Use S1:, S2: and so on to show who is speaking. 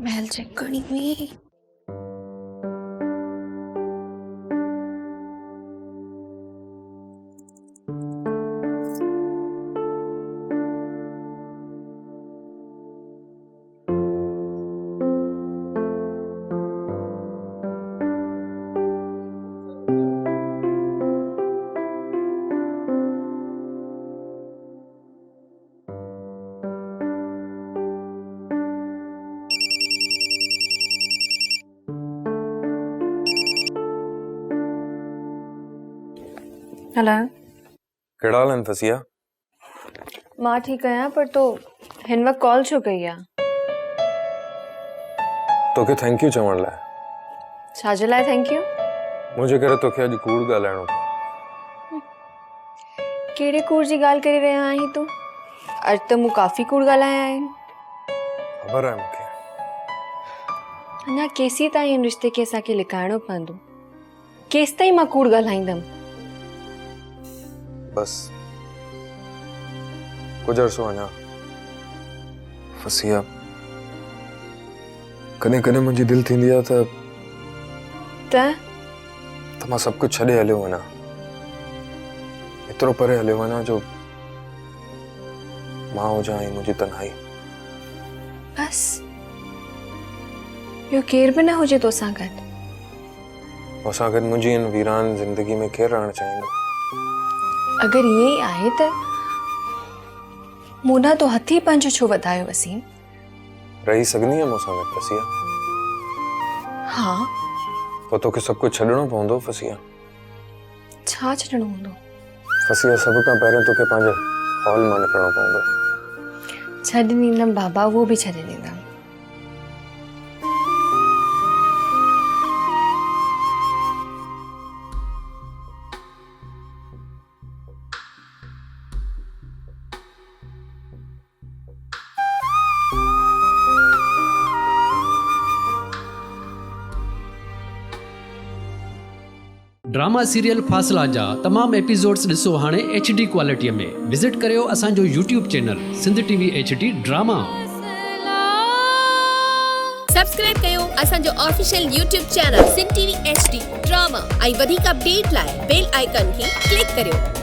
S1: महल check करनी हुई। Hello
S2: केड़ा हाल है फसिया?
S1: मां ठीक है पर तो हिन वक्त कॉल छो कई है?
S2: तोखे थैंक यू चवण लाए।
S1: छाजे लाए थैंक यू?
S2: मुझे करे तोखे अज कूड़ ॻाल्हाइणो पियो।
S1: केड़े कूड़ जी गाल करी रहा आहीं तू? अज तो मु काफी कूड़ गालाया आहिनि।
S2: खबर है मुखे।
S1: अञा केसी ताईं इन रिश्ते के असांखे लिकाइणो पवंदो? केस ताईं मां कूड़ ॻाल्हाईंदमि?
S2: बस कुछ अरसो अञा। फसिया कने कने मुझी दिल थींदी है त मां सब कुछ छड़े हलियो वना। इतरो परे हलियो वना जो मां हो जाए मुझी तन्हाई।
S1: बस यो केर भी ना हुजे तो सां गॾु।
S2: असां गॾु मुझी इन वीरान जिंदगी में केर रहण चाहींदो?
S1: अगर ये आहे त मोना तो हथी पंज छो वधायो वसीम?
S2: रही सगनी है मूंसां गॾु फसिया?
S1: हाँ
S2: पर तोखे सब कुछ छड़णो पवंदो फसिया।
S1: छा छॾणो हूंदो?
S2: फसिया सब खां पहिरियों तोखे पंहिंजे हॉल मां निकिरणो पवंदो।
S1: छॾ ॾींदमि बाबा, वो भी छॾे ॾींदमि।
S3: ड्रामा सीरियल फासला जा तमाम एपिसोड्स ॾिसो हाणे HD क्वालिटीअ में। विजिट करियो असांजो YouTube channel Sindh TV HD drama.
S4: Subscribe कयो असांजो official YouTube channel Sindh TV HD drama ऐं वधीक अपडेट लाइ बेल आइकन खे क्लिक करियो।